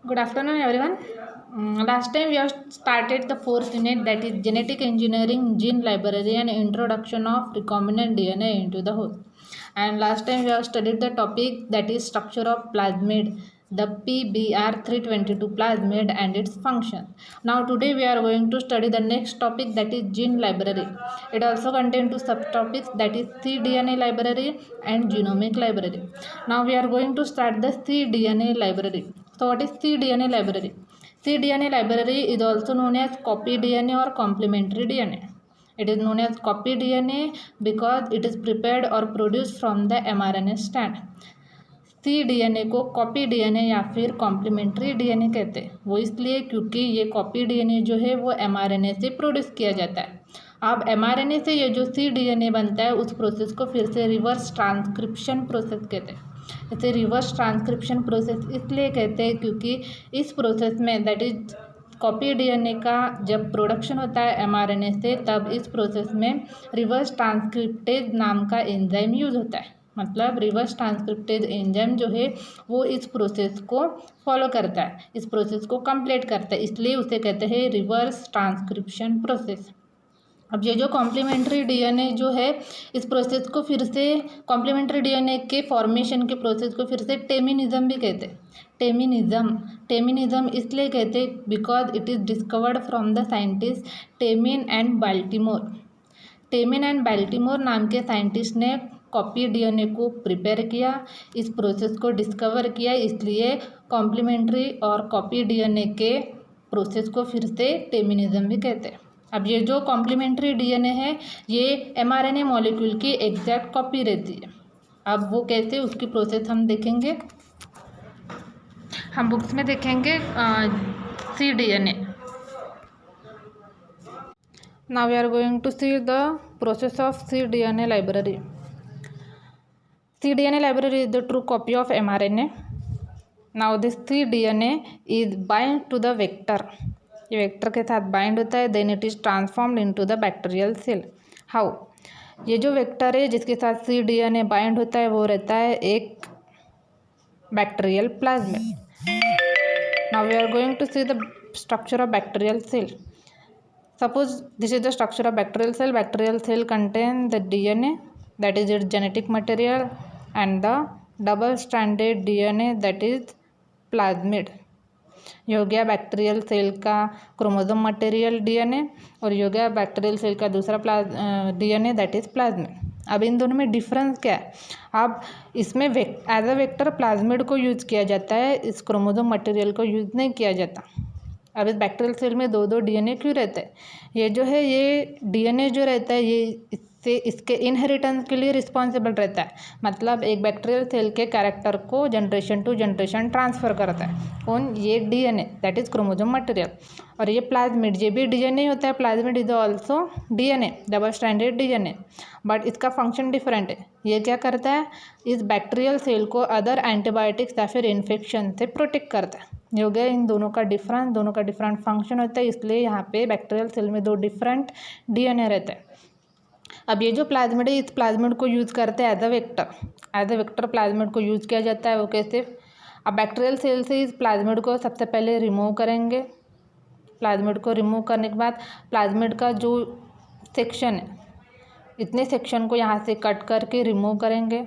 Good afternoon, everyone. Last time we have started the fourth unit, that is genetic engineering, gene library, and introduction of recombinant DNA into the whole. And last time we have studied the topic, that is structure of plasmid, the PBR322 plasmid and its function. Now today we are going to study the next topic, that is gene library. It also contains two subtopics, that is cDNA library and genomic library. Now we are going to start the cDNA library. So what is cDNA library? cDNA library is also known as copy DNA or complementary DNA. It is known as copy DNA because it is prepared or produced from the mRNA strand. cDNA को copy DNA या फिर complementary DNA कहते हैं। वो इसलिए क्योंकि ये copy DNA जो है वो एमआरएनए से प्रोड्यूस किया जाता है। अब एमआरएनए से ये जो cDNA बनता है उस प्रोसेस को फिर से रिवर्स ट्रांसक्रिप्शन प्रोसेस कहते हैं। इसे रिवर्स ट्रांसक्रिप्शन प्रोसेस इसलिए कहते हैं क्योंकि इस प्रोसेस में, दैट इज कॉपी डीएनए का जब प्रोडक्शन होता है एमआरएनए से, तब इस प्रोसेस में रिवर्स ट्रांसक्रिप्टेज नाम का एंजाइम यूज होता है। मतलब रिवर्स ट्रांसक्रिप्टेज एंजाइम जो है वो इस प्रोसेस को फॉलो करता है, इस प्रोसेस को कंप्लीट करता है, इसलिए उसे कहते हैं रिवर्स ट्रांसक्रिप्शन प्रोसेस। अब ये जो कॉम्प्लीमेंट्री डीएनए जो है इस प्रोसेस को फिर से, कॉम्प्लीमेंट्री डीएनए के फॉर्मेशन के प्रोसेस को फिर से टेमिनिज्म भी कहते हैं। टेमिनिज्म इसलिए कहते हैं because it is discovered from the scientist Temin and Baltimore नाम के साइंटिस्ट ने कॉपी डीएनए को प्रिपेयर किया, इस प्रोसेस को डिस्कवर किया, इसलिए कॉम्प्लीमेंट्री और कॉपी डीएनए के प्रोसेस को फिर से टेमिनिज्म भी कहते हैं। अब ये जो कॉम्प्लीमेंट्री डीएनए है ये एमआरएनए मॉलिक्यूल की एग्जैक्ट कॉपी रहती है। अब वो कैसे, उसकी प्रोसेस हम देखेंगे, हम बुक्स में देखेंगे cDNA। Now we are going to see the process of cDNA library. cDNA library is the true copy of mRNA. Now this cDNA is bind to the vector. ये वेक्टर के साथ bind होता है, then it is transformed into the bacterial cell. How? ये जो vector है जिसके साथ cDNA बाइंड होता है वो रहता है एक bacterial plasmid. Now we are going to see the structure of bacterial cell. Suppose this is the structure of bacterial cell. Bacterial cell contain the DNA, that is its genetic material, and the double-stranded DNA, that is plasmid. ये हो गया bacterial cell का chromosome material DNA, और ये हो गया bacterial cell का दूसरा डीएनए, दैट इज प्लाज्मिड। अब इन दोनों में डिफरेंस क्या है? अब इसमें एज अ वेक्टर प्लाज्मिड को यूज किया जाता है, इस क्रोमोसोम मटेरियल को यूज नहीं किया जाता। अब इस बैक्टीरियल सेल में दो डीएनए क्यों रहता है? ये जो है ये डीएनए जो रहता है ये इससे इसके इनहेरिटेंस के लिए रिस्पॉन्सिबल रहता है। मतलब एक बैक्टीरियल सेल के कैरेक्टर को जनरेशन टू जनरेशन ट्रांसफ़र करता है कौन? ये DNA, that is chromosome material. और ये प्लाज्मिड, ये भी डीएनए होता है, plasmid is also DNA, double stranded DNA, but इसका फंक्शन डिफरेंट है। ये क्या करता है? इस बैक्टीरियल सेल को अदर एंटीबायोटिक्स या फिर इन्फेक्शन से प्रोटेक्ट करता है। ये हो गया इन दोनों का डिफरेंट फंक्शन होता है, इसलिए यहाँ पे बैक्टीरियल सेल में दो डिफरेंट डीएनए रहता है। अब ये जो प्लाज्मिड है इस प्लाज्मिड को यूज़ करते हैं एज अ वेक्टर प्लाज्मिड को यूज़ किया जाता है। वो कैसे? अब बैक्टीरियल सेल से इस प्लाज्मिड को सबसे पहले रिमूव करेंगे। प्लाज्मिड को रिमूव करने के बाद प्लाज्मिड का जो सेक्शन है, इतने सेक्शन को यहाँ से कट करके रिमूव करेंगे।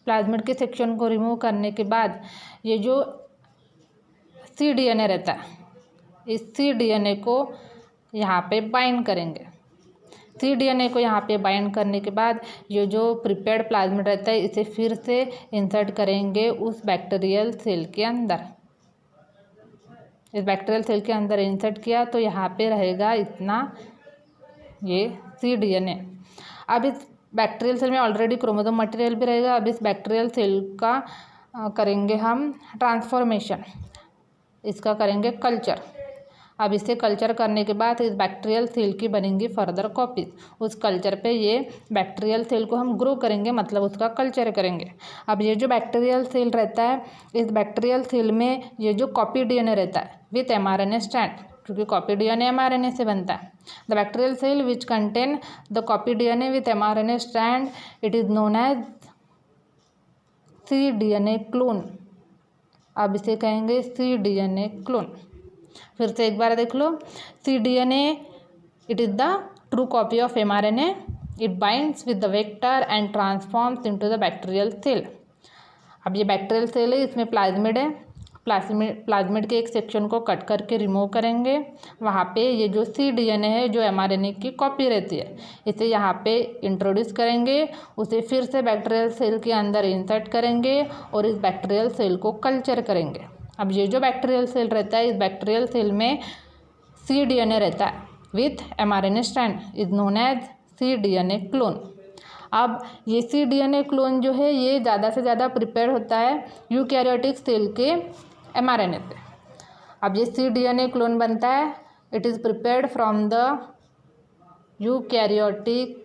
प्लाज्मिड के सेक्शन को रिमूव करने के बाद ये जो cDNA रहता है, इस cDNA को यहाँ पे बाइंड करेंगे। cDNA को यहाँ पे बाइंड करने के बाद ये जो प्रिपेयर्ड प्लाज्मिड रहता है इसे फिर से इंसर्ट करेंगे उस बैक्टीरियल सेल के अंदर। इस बैक्टीरियल सेल के अंदर इंसर्ट किया तो यहाँ पे रहेगा इतना ये cDNA। अब इस बैक्टीरियल सेल में ऑलरेडी क्रोमोसोम मटेरियल भी रहेगा। अब इस बैक्टीरियल सेल का करेंगे हम ट्रांसफॉर्मेशन, इसका करेंगे कल्चर। अब इसे कल्चर करने के बाद इस बैक्टीरियल सेल की बनेंगी फर्दर कॉपीज। उस कल्चर पे ये बैक्टीरियल सेल को हम ग्रो करेंगे, मतलब उसका कल्चर करेंगे। अब ये जो बैक्टीरियल सेल रहता है इस बैक्टीरियल सेल में ये जो कॉपी डीएनए रहता है विथ एमआरएनए स्ट्रैंड, क्योंकि कॉपी डीएनए एमआरएनए से बनता है। The bacterial cell which contain the copy DNA with mRNA strand, it is known as cDNA clone. अब इसे कहेंगे cDNA क्लोन। फिर से एक बार देख लो, cDNA it is the true copy of mRNA, it binds with the vector and transforms into the bacterial cell. अब ये बैक्टीरियल सेल है, इसमें प्लाज्मिड है, प्लाज्मिड के एक सेक्शन को कट करके रिमूव करेंगे। वहाँ पे ये जो cDNA है जो mRNA की कॉपी रहती है, इसे यहाँ पे इंट्रोड्यूस करेंगे, उसे फिर से बैक्टीरियल सेल के अंदर इंसर्ट करेंगे और इस बैक्टीरियल सेल को कल्चर करेंगे। अब ये जो बैक्टीरियल सेल रहता है, इस बैक्टीरियल सेल में cDNA रहता है विथ mRNA strand, is known as cDNA clone. अब ये cDNA क्लोन जो है ये ज़्यादा से ज़्यादा प्रिपेयर होता है यूकैरियोटिक सेल के mRNA से। अब ये cDNA क्लोन बनता है, it is prepared from the eukaryotic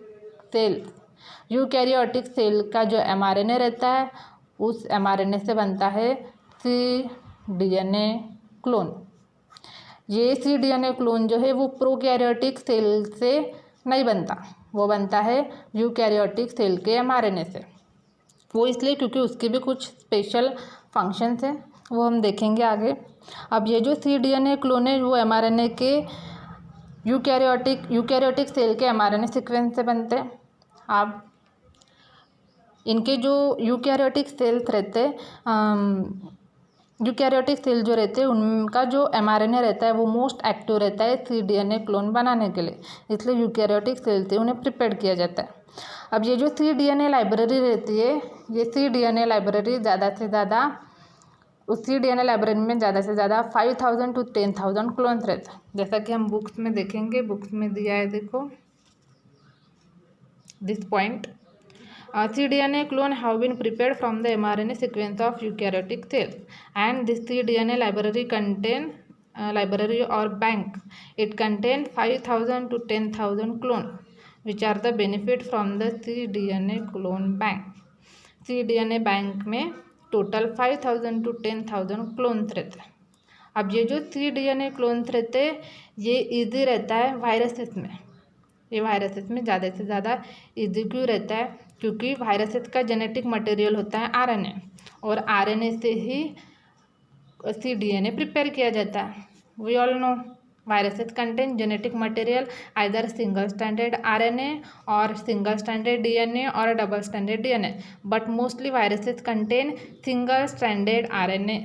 cell. Eukaryotic cell का जो mRNA रहता है उस mRNA से बनता है cDNA क्लोन। ये cDNA क्लोन जो है वो प्रोकैरियोटिक सेल से नहीं बनता, वो बनता है यूकैरियोटिक सेल के mRNA से। वो इसलिए क्योंकि उसके भी कुछ स्पेशल फंक्शंस हैं, वो हम देखेंगे आगे। अब ये जो cDNA क्लोन है वो mRNA के यूकैरियोटिक सेल के mRNA सीक्वेंस से बनते हैं। अब इनके जो यूकैरियोटिक सेल्स रहते यूकैरियोटिक सेल जो रहते हैं उनका जो mRNA रहता है वो मोस्ट एक्टिव रहता है cDNA क्लोन बनाने के लिए, इसलिए यूकैरियोटिक सेल से उन्हें प्रिपेयर किया जाता है। अब ये जो cDNA लाइब्रेरी रहती है, ये cDNA लाइब्रेरी ज़्यादा से ज़्यादा उस cDNA लाइब्रेरी में ज़्यादा से ज़्यादा 5000 to 10,000 क्लोन्स रहते हैं। जैसा कि हम बुक्स में देखेंगे, बुक्स में दिया है, देखो this point, cDNA clone have been prepared from the mRNA sequence of eukaryotic cells, and this cDNA library or bank, it contains 5000 to 10,000 clones, which are the benefit from the cDNA clone bank. cDNA bank में total 5000 to 10,000 clones रहते हैं। अब ये जो cDNA clones रहते हैं ये easy रहता है वायरसेस में, ये वायरसेस में ज़्यादा से ज़्यादा ईजी क्यों रहता है, क्योंकि वायरसेस का जेनेटिक मटेरियल होता है आरएनए, और आरएनए से ही cDNA प्रिपेयर किया जाता है। We all know viruses contain genetic material either single standard RNA और सिंगल स्टैंडर्ड डीएनए और double standard DNA, but mostly viruses contain single standard RNA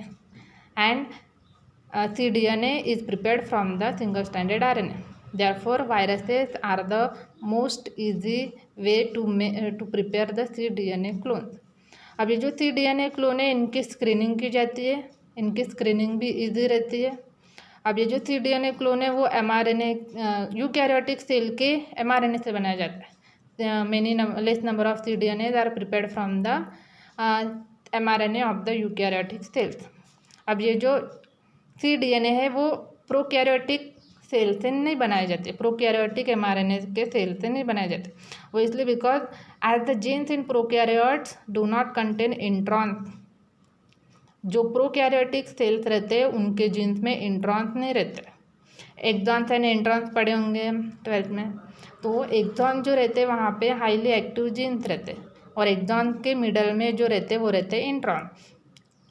and cDNA is prepared from the single stranded RNA. Therefore, viruses are the most easy way to prepare the cDNA clones. अब ये जो cDNA clone है इनकी screening की जाती है, इनकी screening भी इजी रहती है। अब ये जो cDNA क्लोन है वो mRNA यूकैरियोटिक सेल के mRNA से बनाया जाता है। Many less number of cDNAs are prepared from the mRNA of the eukaryotic cells. अब ये जो cDNA है वो प्रोकैरियोटिक सेल से नहीं बनाए जाते, प्रोकैरियोटिक mRNA के सेल से नहीं बनाए जाते। वो इसलिए because as the genes in prokaryotes do not contain introns. जो प्रोकैरियोटिक सेल्स रहते हैं उनके जीन्स में इंट्रॉन्स नहीं रहते। एक्सॉन्स एंड इंट्रॉन्स पढ़े होंगे 12th में, तो एक्सॉन जो रहते हैं वहाँ पे हाईली एक्टिव जीन्स रहते हैं, और एक्सॉन के मिडल में जो रहते हैं वो रहते हैं इंट्रॉन।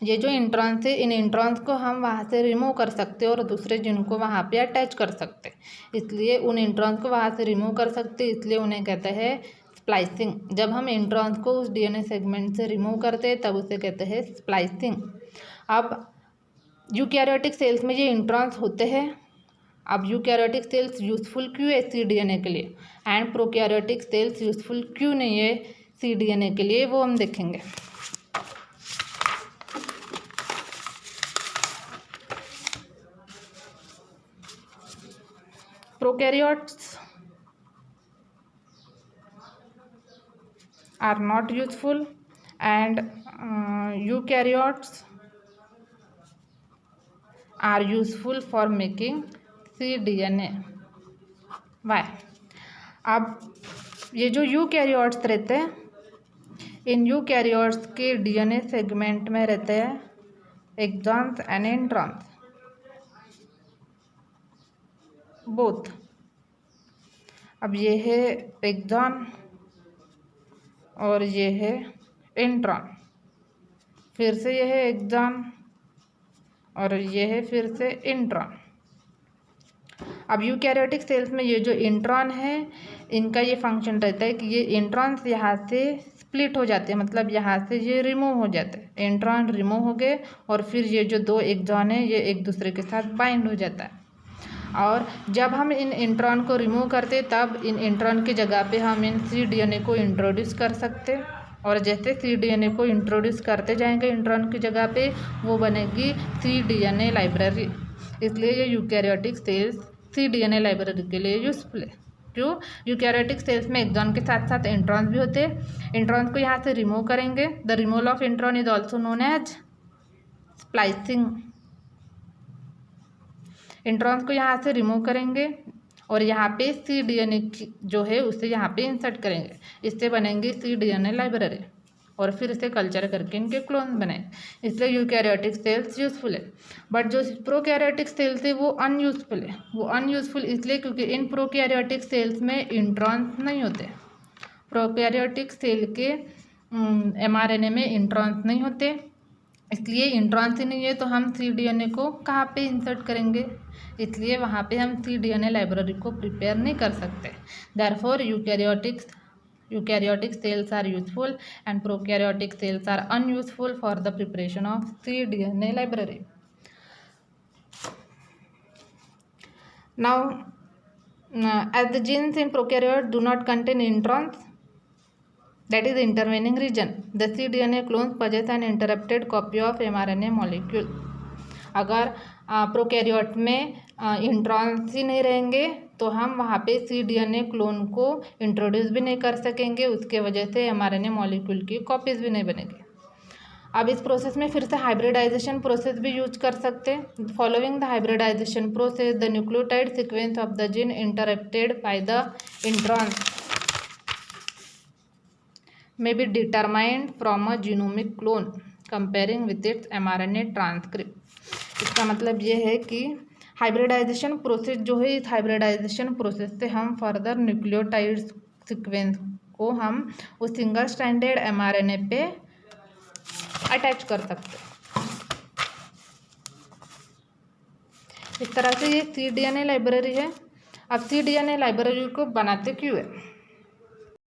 ये जो इंट्रॉन्स है इन इंट्रॉन्स को हम वहाँ से रिमूव कर सकते हैं और दूसरे जीन को वहाँ पे अटैच कर सकते हैं, इसलिए उन इंट्रॉन्स को वहाँ से रिमूव कर सकते हैं, इसलिए उन्हें कहते हैं स्प्लाइसिंग। जब हम इंट्रॉन्स को उस डीएनए सेगमेंट से रिमूव करते हैं तब उसे कहते हैं स्प्लाइसिंग। अब यूकैरियोटिक सेल्स में ये इंट्रॉन्स होते हैं। अब यूकैरियोटिक सेल्स यूजफुल क्यों है cDNA के लिए, एंड प्रोकैरियोटिक सेल्स यूजफुल क्यों नहीं है cDNA के लिए, वो हम देखेंगे। Prokaryotes are not useful and eukaryotes are useful for making cDNA. Why? अब ये जो यूकैरियोट्स रहते हैं इन यूकैरियोट्स के डीएनए सेगमेंट में रहते हैं एक्सॉन्स एंड इंट्रॉन्स बोथ। अब ये है एक्सॉन और ये है इंट्रॉन, फिर से ये है एक्सॉन और ये है फिर से इंट्रॉन। अब यूकैरियोटिक सेल्स में ये जो इंट्रॉन है इनका ये फंक्शन रहता है कि ये इंट्रॉन्स यहाँ से स्प्लिट हो जाते हैं, मतलब यहाँ से ये रिमूव हो जाते हैं। इंट्रॉन रिमूव हो गए और फिर ये जो दो एक्सॉन है ये एक दूसरे के साथ बाइंड हो जाता है। और जब हम इन इंट्रॉन को रिमूव करते तब इन इंट्रॉन की जगह पे हम इन cDNA को इंट्रोड्यूस कर सकते, और जैसे cDNA को इंट्रोड्यूस करते जाएंगे इंट्रॉन की जगह पे वो बनेगी cDNA लाइब्रेरी। इसलिए ये यूकैरियोटिक सेल्स cDNA लाइब्रेरी के लिए यूजफुल है। क्यों? यूकैरियोटिक सेल्स में एक्सॉन के साथ साथ इंट्रॉन्स भी होते हैं। इंट्रॉन्स को यहाँ से रिमूव करेंगे। The removal of intron is also known as splicing. Introns को यहाँ से रिमूव करेंगे और यहाँ पे cDNA जो है उसे यहाँ पे इंसर्ट करेंगे। इससे बनेंगे cDNA लाइब्रेरी और फिर इसे कल्चर करके इनके क्लोन बनाएंगे। इसलिए यूकैरियोटिक सेल्स यूजफुल है। बट जो प्रोकैरियोटिक सेल्स है वो अनयूजफुल है। वो अनयूजफुल इसलिए क्योंकि इन प्रोकैरियोटिक सेल्स में इंट्रॉन्स नहीं होते। प्रोकैरियोटिक सेल के mRNA में इंट्रॉन्स नहीं होते, इसलिए इंट्रॉन्स ही नहीं है तो हम cDNA को कहाँ पे इंसर्ट करेंगे, इसलिए वहाँ पे हम cDNA लाइब्रेरी को प्रिपेयर नहीं कर सकते। Therefore eukaryotic cells are useful and prokaryotic cells are unuseful for the preparation of cDNA library. Now as the genes in prokaryote do not contain introns, that is intervening region, the cDNA clones possess an interrupted copy of mRNA molecule। अगर prokaryote में introns ही नहीं रहेंगे तो हम वहाँ पे cDNA clone को introduce भी नहीं कर सकेंगे, उसके वजह से mRNA मॉलिक्यूल की कॉपीज़ भी नहीं बनेगी। अब इस प्रोसेस में फिर से हाइब्रिडाइजेशन प्रोसेस भी यूज कर सकते हैं। Following the hybridization process the nucleotide sequence of the gene interrupted by the introns may be determined from a genomic clone comparing with its mRNA transcript। इसका मतलब ये है कि हाइब्रिडाइजेशन प्रोसेस जो है, इस हाइब्रिडाइजेशन प्रोसेस से हम फर्दर न्यूक्लियोटाइड सीक्वेंस को हम उस सिंगल स्ट्रैंडेड mRNA पे अटैच कर सकते हैं। इस तरह से ये cDNA लाइब्रेरी है। अब cDNA लाइब्रेरी को बनाते क्यों है?